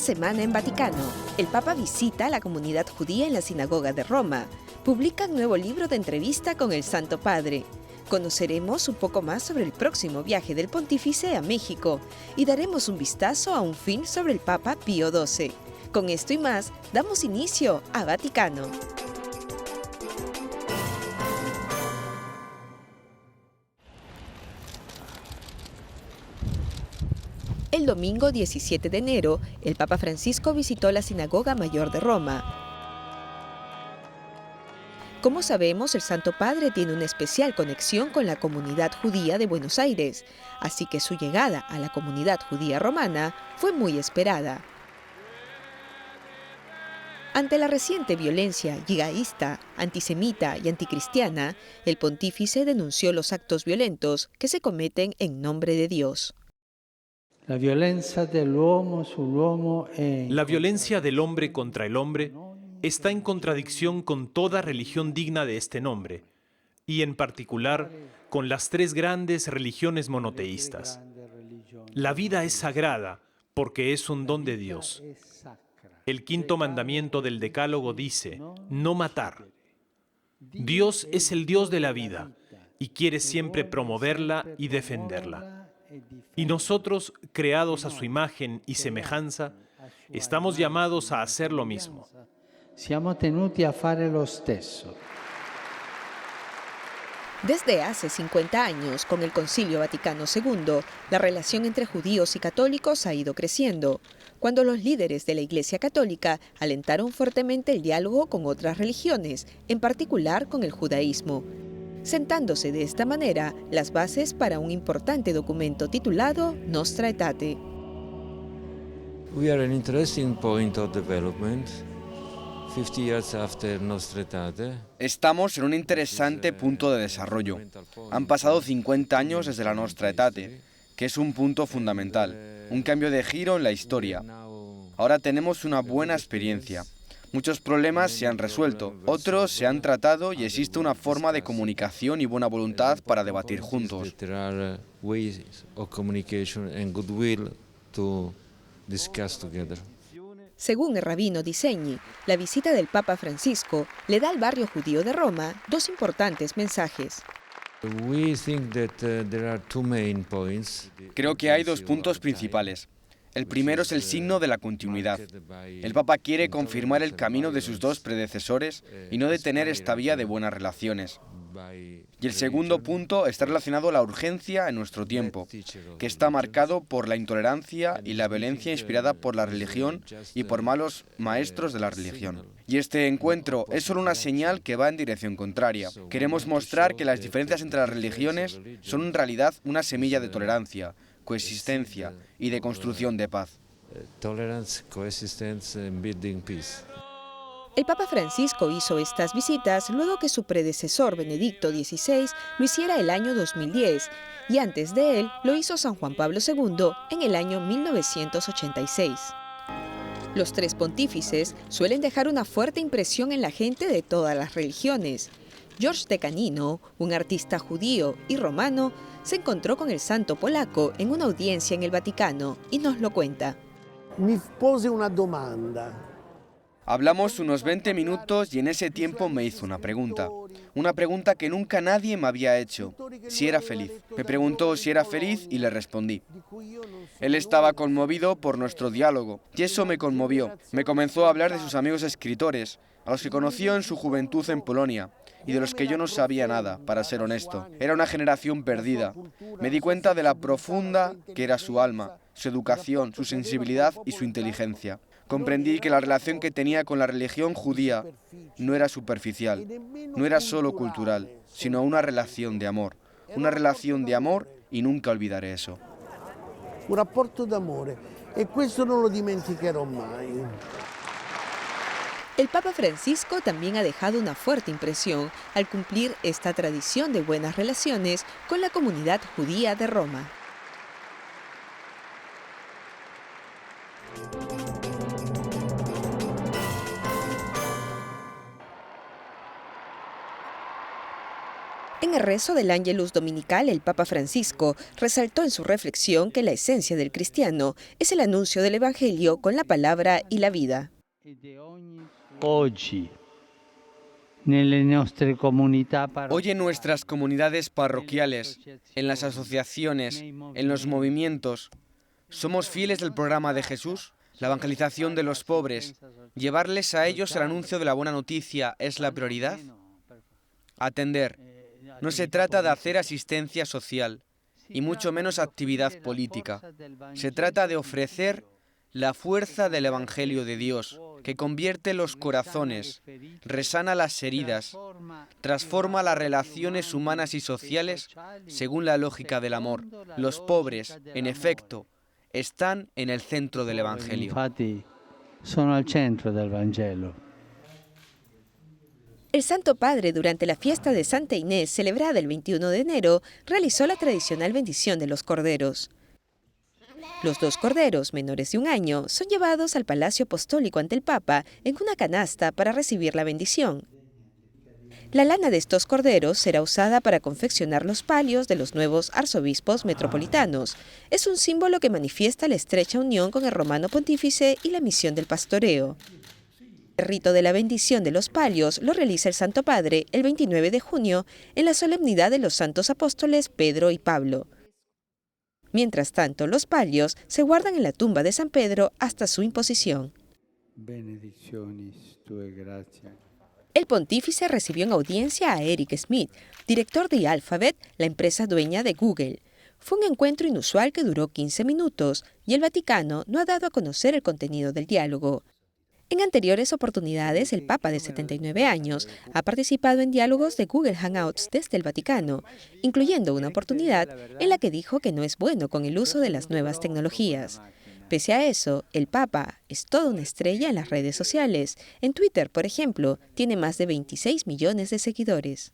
semana en Vaticano, el Papa visita a la comunidad judía en la Sinagoga de Roma. Publica un nuevo libro de entrevista con el Santo Padre. Conoceremos un poco más sobre el próximo viaje del Pontífice a México y daremos un vistazo a un film sobre el Papa Pío XII. Con esto y más, damos inicio a Vaticano. El domingo 17 de enero, el Papa Francisco visitó la Sinagoga Mayor de Roma. Como sabemos, el Santo Padre tiene una especial conexión con la comunidad judía de Buenos Aires, así que su llegada a la comunidad judía romana fue muy esperada. Ante la reciente violencia yihaísta, antisemita y anticristiana, el pontífice denunció los actos violentos que se cometen en nombre de Dios. La violencia del hombre contra el hombre está en contradicción con toda religión digna de este nombre, y en particular con las tres grandes religiones monoteístas. La vida es sagrada porque es un don de Dios. El quinto mandamiento del Decálogo dice, no matar. Dios es el Dios de la vida y quiere siempre promoverla y defenderla. Y nosotros, creados a su imagen y semejanza, estamos llamados a hacer lo mismo. Siamo tenuti a fare lo stesso. Desde hace 50 años, con el Concilio Vaticano II, la relación entre judíos y católicos ha ido creciendo, cuando los líderes de la Iglesia Católica alentaron fuertemente el diálogo con otras religiones, en particular con el judaísmo, sentándose de esta manera las bases para un importante documento titulado Nostra Aetate. We are an interesting point of development. 50 years after Nostra Aetate. Estamos en un interesante punto de desarrollo. Han pasado 50 años desde la Nostra Aetate, que es un punto fundamental, un cambio de giro en la historia. Ahora tenemos una buena experiencia. Muchos problemas se han resuelto, otros se han tratado y existe una forma de comunicación y buena voluntad para debatir juntos. Según el rabino Disegni, la visita del Papa Francisco le da al barrio judío de Roma dos importantes mensajes. Creo que hay dos puntos principales. El primero es el signo de la continuidad. El Papa quiere confirmar el camino de sus dos predecesores y no detener esta vía de buenas relaciones. Y el segundo punto está relacionado a la urgencia en nuestro tiempo, que está marcado por la intolerancia y la violencia inspirada por la religión y por malos maestros de la religión. Y este encuentro es solo una señal que va en dirección contraria. Queremos mostrar que las diferencias entre las religiones son en realidad una semilla de tolerancia, coexistencia y de construcción de paz. El Papa Francisco hizo estas visitas luego que su predecesor Benedicto XVI lo hiciera el año 2010 y antes de él lo hizo San Juan Pablo II en el año 1986. Los tres pontífices suelen dejar una fuerte impresión en la gente de todas las religiones. George de Canino, un artista judío y romano, se encontró con el santo polaco en una audiencia en el Vaticano y nos lo cuenta. Mi pose una domanda. Hablamos unos 20 minutos y en ese tiempo me hizo una pregunta que nunca nadie me había hecho, si era feliz. Me preguntó si era feliz y le respondí. Él estaba conmovido por nuestro diálogo y eso me conmovió. Me comenzó a hablar de sus amigos escritores, a los que conoció en su juventud en Polonia y de los que yo no sabía nada, para ser honesto. Era una generación perdida. Me di cuenta de la profunda que era su alma, su educación, su sensibilidad y su inteligencia. Comprendí que la relación que tenía con la religión judía no era superficial, no era solo cultural, sino una relación de amor. Una relación de amor y nunca olvidaré eso. Un rapporto d'amore e questo non lo dimenticherò mai. El Papa Francisco también ha dejado una fuerte impresión al cumplir esta tradición de buenas relaciones con la comunidad judía de Roma. En el rezo del Ángelus Dominical, el Papa Francisco resaltó en su reflexión que la esencia del cristiano es el anuncio del Evangelio con la palabra y la vida. Hoy Infatti, sono al centro del Vangelo. El Santo Padre, durante la fiesta de Santa Inés, celebrada el 21 de enero, realizó la tradicional bendición de los corderos. Los 2 corderos, menores de 1 año, son llevados al Palacio Apostólico ante el Papa en una canasta para recibir la bendición. La lana de estos corderos será usada para confeccionar los palios de los nuevos arzobispos metropolitanos. Es un símbolo que manifiesta la estrecha unión con el romano pontífice y la misión del pastoreo. El rito de la bendición de los palios lo realiza el Santo Padre el 29 de junio en la solemnidad de los santos apóstoles Pedro y Pablo. Mientras tanto, los palios se guardan en la tumba de San Pedro hasta su imposición. Benediccionis tue gratia. El pontífice recibió en audiencia a Eric Schmidt, director de Alphabet, la empresa dueña de Google. Fue un encuentro inusual que duró 15 minutos y el Vaticano no ha dado a conocer el contenido del diálogo. En anteriores oportunidades, el Papa de 79 años ha participado en diálogos de Google Hangouts desde el Vaticano, incluyendo una oportunidad en la que dijo que no es bueno con el uso de las nuevas tecnologías. Pese a eso, el Papa es toda una estrella en las redes sociales. En Twitter, por ejemplo, tiene más de 26 millones de seguidores.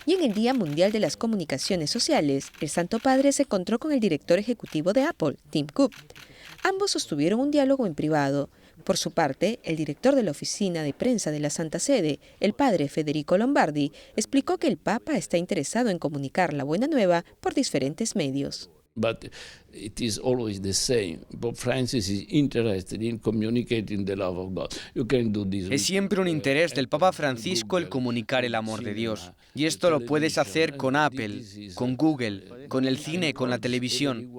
Y en el Día Mundial de las Comunicaciones Sociales, el Santo Padre se encontró con el director ejecutivo de Apple, Tim Cook. Ambos sostuvieron un diálogo en privado. Por su parte, el director de la oficina de prensa de la Santa Sede, el padre Federico Lombardi, explicó que el Papa está interesado en comunicar la buena nueva por diferentes medios. But it is always the same. Pope Francis is interested in communicating the love of God. You can do this. Es siempre un interés del Papa Francisco el comunicar el amor de Dios. Y esto lo puedes hacer con Apple, con Google, con el cine, con la televisión.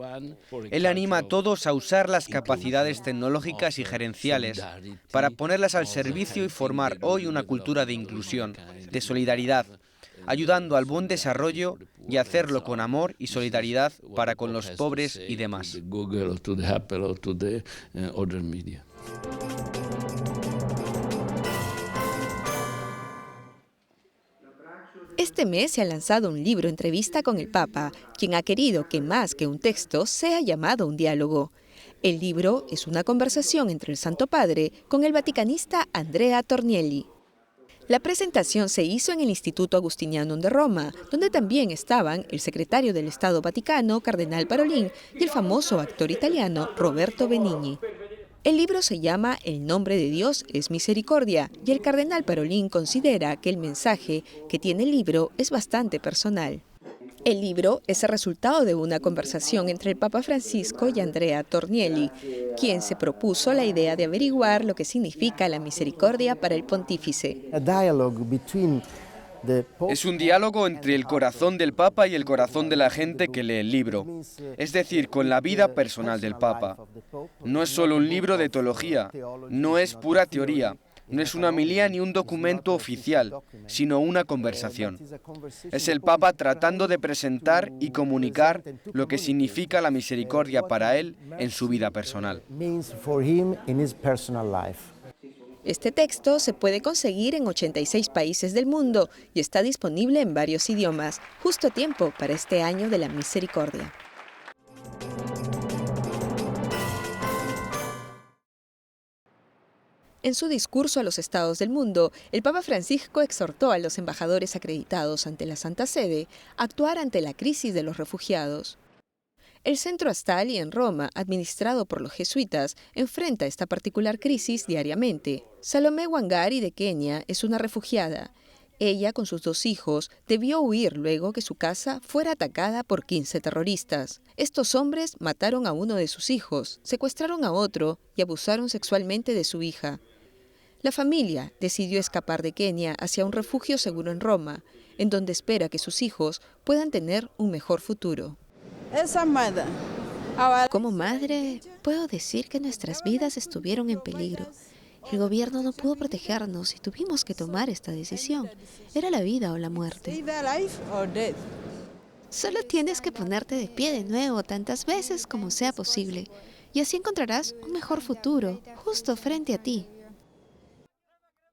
Él anima a todos a usar las capacidades tecnológicas y gerenciales para ponerlas al servicio y formar hoy una cultura de inclusión, de solidaridad, ayudando al buen desarrollo y hacerlo con amor y solidaridad para con los pobres y demás. Este mes se ha lanzado un libro entrevista con el Papa, quien ha querido que más que un texto sea llamado un diálogo. El libro es una conversación entre el Santo Padre con el vaticanista Andrea Tornielli. La presentación se hizo en el Instituto Agustinianum de Roma, donde también estaban el secretario del Estado Vaticano, Cardenal Parolin, y el famoso actor italiano Roberto Benigni. El libro se llama El nombre de Dios es misericordia, y el Cardenal Parolin considera que el mensaje que tiene el libro es bastante personal. El libro es el resultado de una conversación entre el Papa Francisco y Andrea Tornielli, quien se propuso la idea de averiguar lo que significa la misericordia para el pontífice. Es un diálogo entre el corazón del Papa y el corazón de la gente que lee el libro, es decir, con la vida personal del Papa. No es solo un libro de teología, no es pura teoría. No es una homilía ni un documento oficial, sino una conversación. Es el Papa tratando de presentar y comunicar lo que significa la misericordia para él en su vida personal. Este texto se puede conseguir en 86 países del mundo y está disponible en varios idiomas, justo a tiempo para este año de la misericordia. En su discurso a los estados del mundo, el Papa Francisco exhortó a los embajadores acreditados ante la Santa Sede a actuar ante la crisis de los refugiados. El Centro Astali en Roma, administrado por los jesuitas, enfrenta esta particular crisis diariamente. Salomé Wangari de Kenia es una refugiada. Ella, con sus 2 hijos, debió huir luego que su casa fuera atacada por 15 terroristas. Estos hombres mataron a uno de sus hijos, secuestraron a otro y abusaron sexualmente de su hija. La familia decidió escapar de Kenia hacia un refugio seguro en Roma, en donde espera que sus hijos puedan tener un mejor futuro. Como madre, puedo decir que nuestras vidas estuvieron en peligro. El gobierno no pudo protegernos y tuvimos que tomar esta decisión. Era la vida o la muerte. Solo tienes que ponerte de pie de nuevo tantas veces como sea posible, y así encontrarás un mejor futuro, justo frente a ti.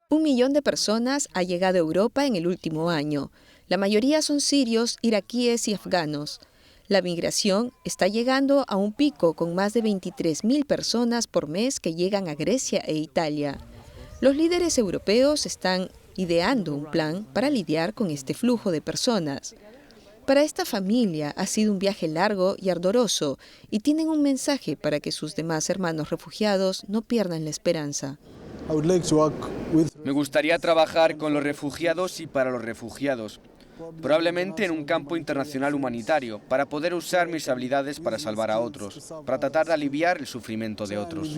1 millón de personas ha llegado a Europa en el último año. La mayoría son sirios, iraquíes y afganos. La migración está llegando a un pico con más de 23.000 personas por mes que llegan a Grecia e Italia. Los líderes europeos están ideando un plan para lidiar con este flujo de personas. Para esta familia ha sido un viaje largo y ardoroso y tienen un mensaje para que sus demás hermanos refugiados no pierdan la esperanza. Me gustaría trabajar con los refugiados y para los refugiados, probablemente en un campo internacional humanitario, para poder usar mis habilidades para salvar a otros, para tratar de aliviar el sufrimiento de otros.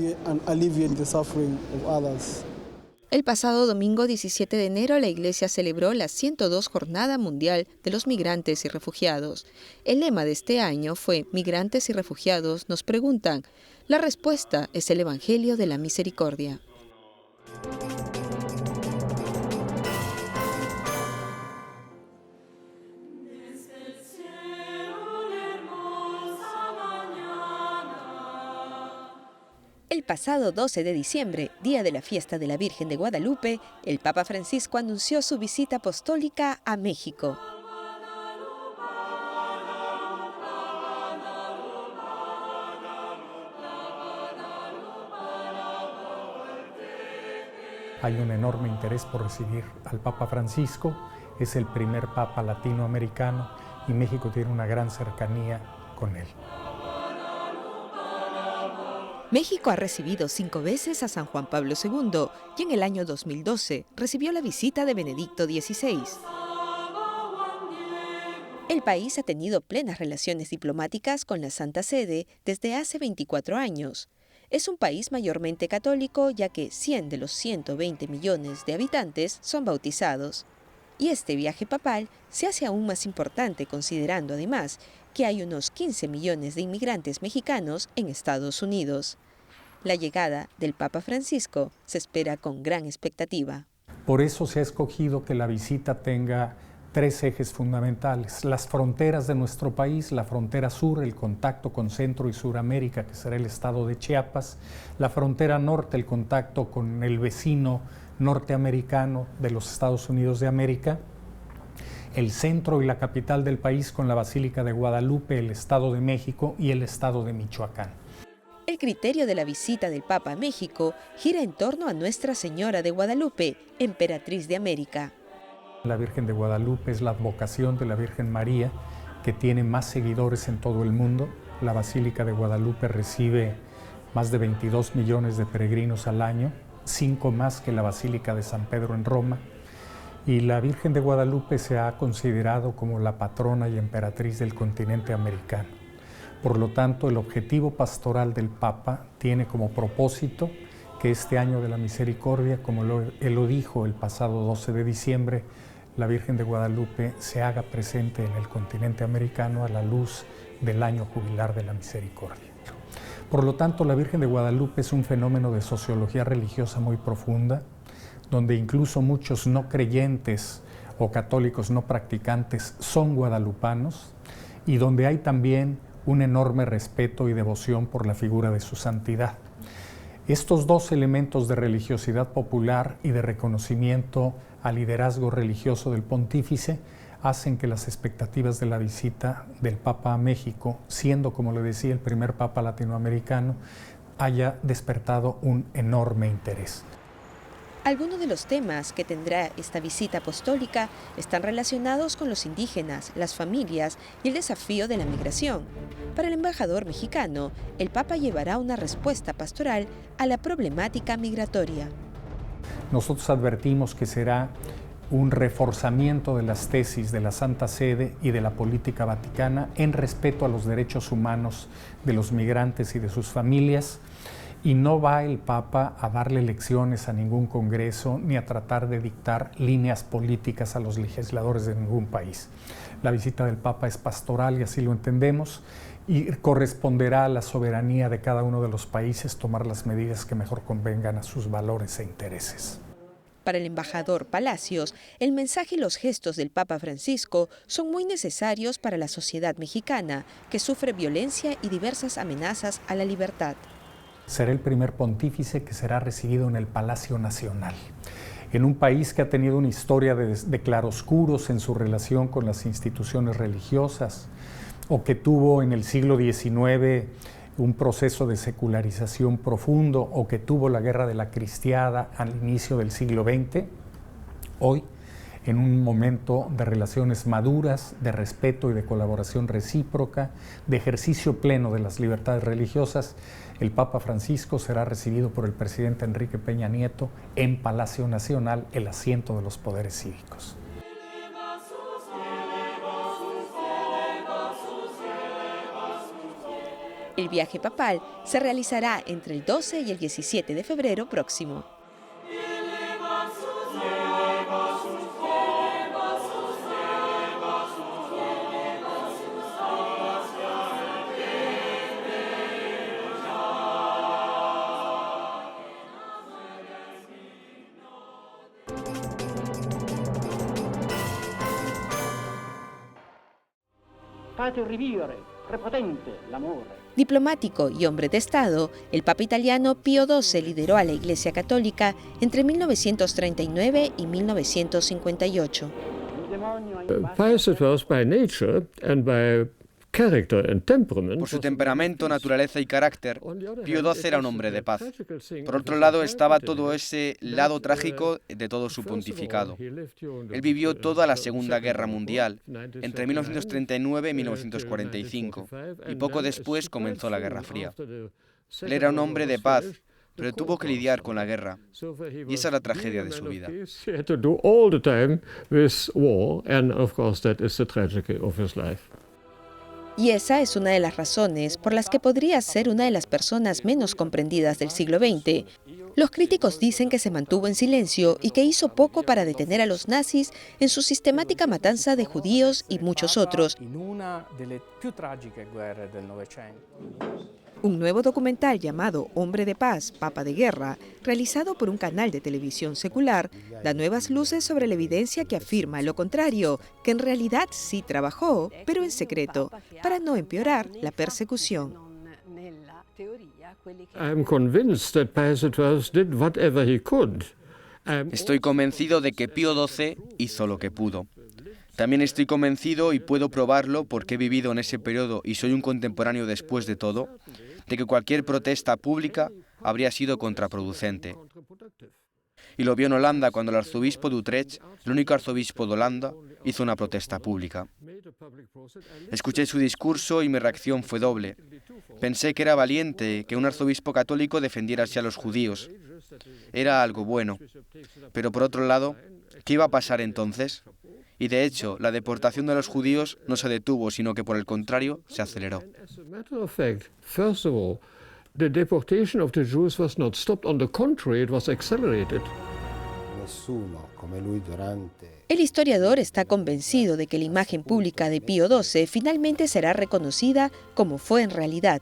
El pasado domingo 17 de enero la Iglesia celebró la 102 Jornada Mundial de los Migrantes y Refugiados. El lema de este año fue Migrantes y refugiados nos preguntan. La respuesta es el Evangelio de la Misericordia. El pasado 12 de diciembre, día de la fiesta de la Virgen de Guadalupe, el Papa Francisco anunció su visita apostólica a México. Hay un enorme interés por recibir al Papa Francisco, es el primer Papa latinoamericano y México tiene una gran cercanía con él. México ha recibido 5 veces a San Juan Pablo II y en el año 2012 recibió la visita de Benedicto XVI. El país ha tenido plenas relaciones diplomáticas con la Santa Sede desde hace 24 años. Es un país mayormente católico, ya que 100 de los 120 millones de habitantes son bautizados. Y este viaje papal se hace aún más importante considerando además que hay unos 15 millones de inmigrantes mexicanos en Estados Unidos. La llegada del Papa Francisco se espera con gran expectativa. Por eso se ha escogido que la visita tenga 3 ejes fundamentales: las fronteras de nuestro país, la frontera sur, el contacto con Centro y Suramérica, que será el estado de Chiapas; la frontera norte, el contacto con el vecino norteamericano de los Estados Unidos de América; el centro y la capital del país con la Basílica de Guadalupe, el Estado de México y el Estado de Michoacán. El criterio de la visita del Papa a México gira en torno a Nuestra Señora de Guadalupe, emperatriz de América. La Virgen de Guadalupe es la advocación de la Virgen María, que tiene más seguidores en todo el mundo. La Basílica de Guadalupe recibe más de 22 millones de peregrinos al año, 5 más que la Basílica de San Pedro en Roma. Y la Virgen de Guadalupe se ha considerado como la patrona y emperatriz del continente americano. Por lo tanto, el objetivo pastoral del Papa tiene como propósito que este año de la misericordia, como él lo dijo el pasado 12 de diciembre, la Virgen de Guadalupe se haga presente en el continente americano a la luz del año jubilar de la misericordia. Por lo tanto, la Virgen de Guadalupe es un fenómeno de sociología religiosa muy profunda, donde incluso muchos no creyentes o católicos no practicantes son guadalupanos, y donde hay también un enorme respeto y devoción por la figura de su santidad. Estos 2 elementos de religiosidad popular y de reconocimiento al liderazgo religioso del pontífice hacen que las expectativas de la visita del Papa a México, siendo, como le decía, el primer Papa latinoamericano, haya despertado un enorme interés. Algunos de los temas que tendrá esta visita apostólica están relacionados con los indígenas, las familias y el desafío de la migración. Para el embajador mexicano, el Papa llevará una respuesta pastoral a la problemática migratoria. Nosotros advertimos que será un reforzamiento de las tesis de la Santa Sede y de la política vaticana en respeto a los derechos humanos de los migrantes y de sus familias, y no va el Papa a darle lecciones a ningún congreso ni a tratar de dictar líneas políticas a los legisladores de ningún país. La visita del Papa es pastoral y así lo entendemos, y corresponderá a la soberanía de cada uno de los países tomar las medidas que mejor convengan a sus valores e intereses. Para el embajador Palacios, el mensaje y los gestos del Papa Francisco son muy necesarios para la sociedad mexicana, que sufre violencia y diversas amenazas a la libertad. Será el primer pontífice que será recibido en el Palacio Nacional, en un país que ha tenido una historia de claroscuros en su relación con las instituciones religiosas, o que tuvo en el siglo XIX un proceso de secularización profundo, o que tuvo la Guerra de la Cristiada al inicio del siglo XX. Hoy, en un momento de relaciones maduras, de respeto y de colaboración recíproca, de ejercicio pleno de las libertades religiosas, el Papa Francisco será recibido por el presidente Enrique Peña Nieto en Palacio Nacional, el asiento de los poderes cívicos. El viaje papal se realizará entre el 12 y el 17 de febrero próximo. Diplomático y hombre de Estado, el Papa italiano Pío XII lideró a la Iglesia Católica entre 1939 y 1958. Pius was by nature and by character and temperament. Por su temperamento, naturaleza y carácter, Pío XII era un hombre de paz. Por otro lado, estaba todo ese lado trágico de todo su pontificado. Él vivió toda la Segunda Guerra Mundial, entre 1939 y 1945, y poco después comenzó la Guerra Fría. Él era un hombre de paz, pero tuvo que lidiar con la guerra, y esa es la tragedia de su vida. Y esa es una de las razones por las que podría ser una de las personas menos comprendidas del siglo XX. Los críticos dicen que se mantuvo en silencio y que hizo poco para detener a los nazis en su sistemática matanza de judíos y muchos otros. Un nuevo documental llamado Hombre de Paz, Papa de Guerra, realizado por un canal de televisión secular, da nuevas luces sobre la evidencia que afirma lo contrario, que en realidad sí trabajó, pero en secreto, para no empeorar la persecución. Estoy convencido de que Pío XII hizo lo que pudo. También estoy convencido, y puedo probarlo porque he vivido en ese periodo y soy un contemporáneo después de todo, de que cualquier protesta pública habría sido contraproducente. Y lo vio en Holanda cuando el arzobispo de Utrecht, el único arzobispo de Holanda, hizo una protesta pública. Escuché su discurso y mi reacción fue doble. Pensé que era valiente que un arzobispo católico defendiera así a los judíos. Era algo bueno. Pero por otro lado, ¿qué iba a pasar entonces? Y de hecho, la deportación de los judíos no se detuvo, sino que por el contrario, se aceleró. The deportation of the Jews was not stopped, on the contrary, it was accelerated. El historiador está convencido de que la imagen pública de Pío XII finalmente será reconocida como fue en realidad.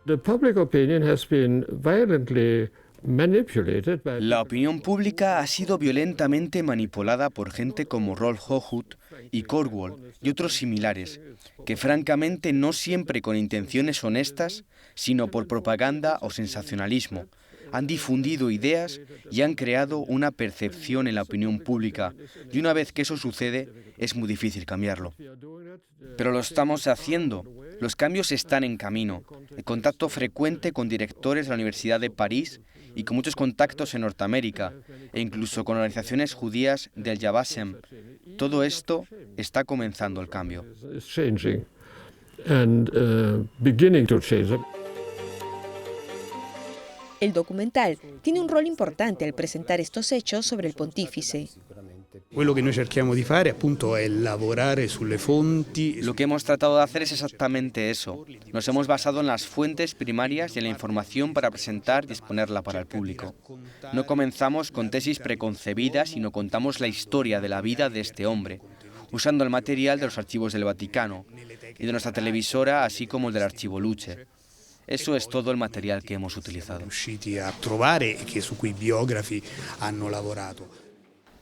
The public opinion has been violently manipulated by... La opinión pública ha sido violentamente manipulada por gente como Rolf Hochhuth y Cornwall y otros similares, que francamente no siempre con intenciones honestas, sino por propaganda o sensacionalismo, han difundido ideas y han creado una percepción en la opinión pública, y una vez que eso sucede, es muy difícil cambiarlo. Pero lo estamos haciendo. Los cambios están en camino. El contacto frecuente con directores de la Universidad de París y con muchos contactos en Norteamérica, e incluso con organizaciones judías del Yad Vashem. Todo esto está comenzando el cambio. El documental tiene un rol importante al presentar estos hechos sobre el pontífice. Quello che noi cerchiamo di fare appunto è lavorare sulle fonti. Lo que hemos tratado de hacer es exactamente eso. Nos hemos basado en las fuentes primarias y en la información para presentar y exponerla para el público. No comenzamos con tesis preconcebidas, sino contamos la historia de la vida de este hombre, usando el material de los archivos del Vaticano y de nuestra televisora, así como el del archivo Luce. Eso es todo el material que hemos utilizado. Riusciti a trovare e che su cui i biografi hanno lavorato.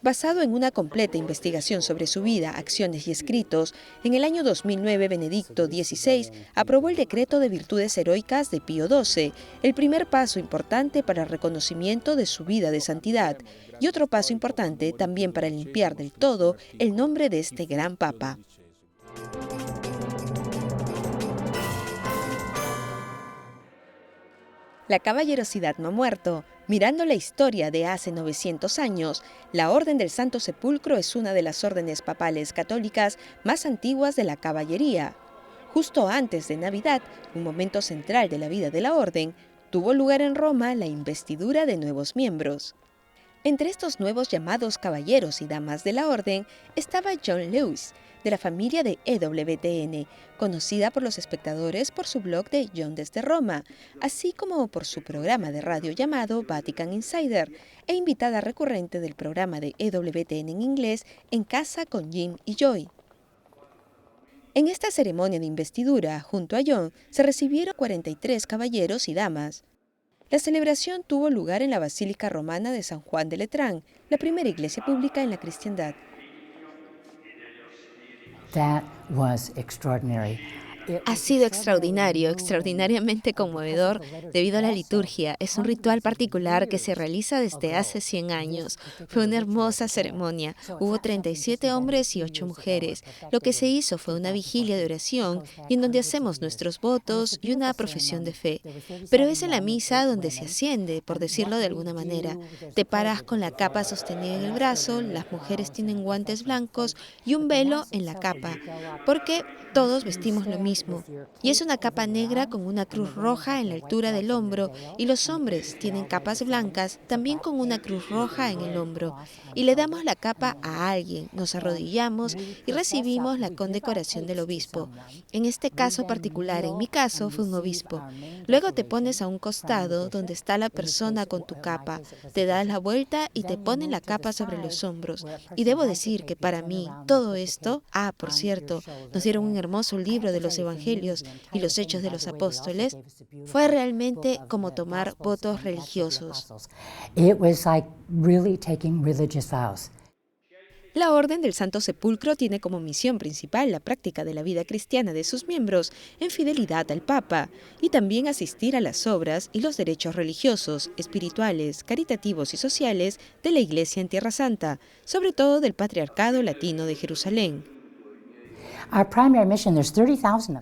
Basado en una completa investigación sobre su vida, acciones y escritos, en el año 2009 Benedicto XVI aprobó el Decreto de Virtudes Heroicas de Pío XII, el primer paso importante para el reconocimiento de su vida de santidad y otro paso importante también para limpiar del todo el nombre de este gran papa. La caballerosidad no ha muerto. Mirando la historia de hace 900 años, la Orden del Santo Sepulcro es una de las órdenes papales católicas más antiguas de la caballería. Justo antes de Navidad, un momento central de la vida de la Orden, tuvo lugar en Roma la investidura de nuevos miembros. Entre estos nuevos llamados caballeros y damas de la Orden estaba John Lewis, de la familia de EWTN, conocida por los espectadores por su blog de John desde Roma, así como por su programa de radio llamado Vatican Insider, e invitada recurrente del programa de EWTN en inglés En Casa con Jim y Joy. En esta ceremonia de investidura, junto a John, se recibieron 43 caballeros y damas. La celebración tuvo lugar en la Basílica Romana de San Juan de Letrán, la primera iglesia pública en la cristiandad. Ha sido extraordinario, extraordinariamente conmovedor debido a la liturgia. Es un ritual particular que se realiza desde hace 100 años. Fue una hermosa ceremonia. Hubo 37 hombres y 8 mujeres. Lo que se hizo fue una vigilia de oración y en donde hacemos nuestros votos y una profesión de fe. Pero es en la misa donde se asciende, por decirlo de alguna manera. Te paras con la capa sostenida en el brazo, las mujeres tienen guantes blancos y un velo en la capa, porque todos vestimos lo mismo. Y es una capa negra con una cruz roja en la altura del hombro y los hombres tienen capas blancas también con una cruz roja en el hombro. Y le damos la capa a alguien, nos arrodillamos y recibimos la condecoración del obispo. En este caso particular, en mi caso, fue un obispo. Luego te pones a un costado donde está la persona con tu capa, te das la vuelta y te ponen la capa sobre los hombros. Y debo decir que para mí todo esto, por cierto, nos dieron un hermoso libro de los Evangelios y los Hechos de los Apóstoles, fue realmente como tomar votos religiosos. La Orden del Santo Sepulcro tiene como misión principal la práctica de la vida cristiana de sus miembros en fidelidad al Papa y también asistir a las obras y los derechos religiosos, espirituales, caritativos y sociales de la Iglesia en Tierra Santa, sobre todo del Patriarcado Latino de Jerusalén.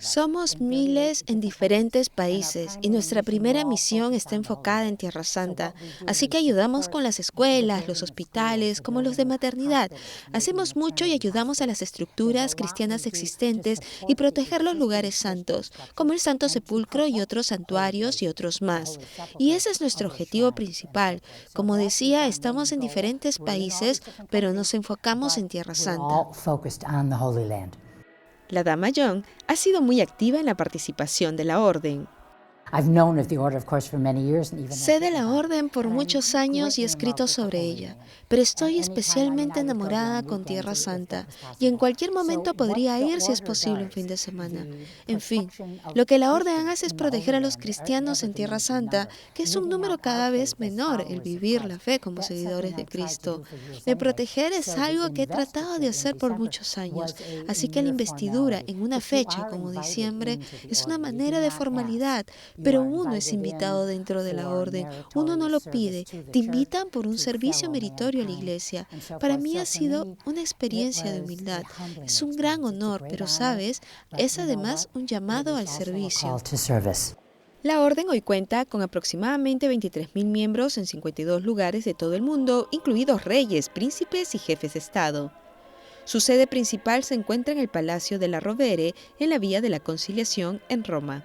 Somos miles en diferentes países y nuestra primera misión está enfocada en Tierra Santa, así que ayudamos con las escuelas, los hospitales, como los de maternidad. Hacemos mucho y ayudamos a las estructuras cristianas existentes y proteger los lugares santos, como el Santo Sepulcro y otros santuarios y otros más. Y ese es nuestro objetivo principal. Como decía, estamos en diferentes países, pero nos enfocamos en Tierra Santa. La Dama John ha sido muy activa en la participación de la Orden. Sé de la Orden por muchos años y he escrito sobre ella, pero estoy especialmente enamorada con Tierra Santa y en cualquier momento podría ir si es posible un fin de semana. En fin, lo que la Orden hace es proteger a los cristianos en Tierra Santa, que es un número cada vez menor, el vivir la fe como seguidores de Cristo. De proteger es algo que he tratado de hacer por muchos años, así que la investidura en una fecha como diciembre es una manera de formalidad, pero uno es invitado dentro de la Orden, uno no lo pide, te invitan por un servicio meritorio a la Iglesia. Para mí ha sido una experiencia de humildad, es un gran honor, pero sabes, es además un llamado al servicio. La Orden hoy cuenta con aproximadamente 23.000 miembros en 52 lugares de todo el mundo, incluidos reyes, príncipes y jefes de Estado. Su sede principal se encuentra en el Palacio de la Rovere, en la Vía de la Conciliación, en Roma.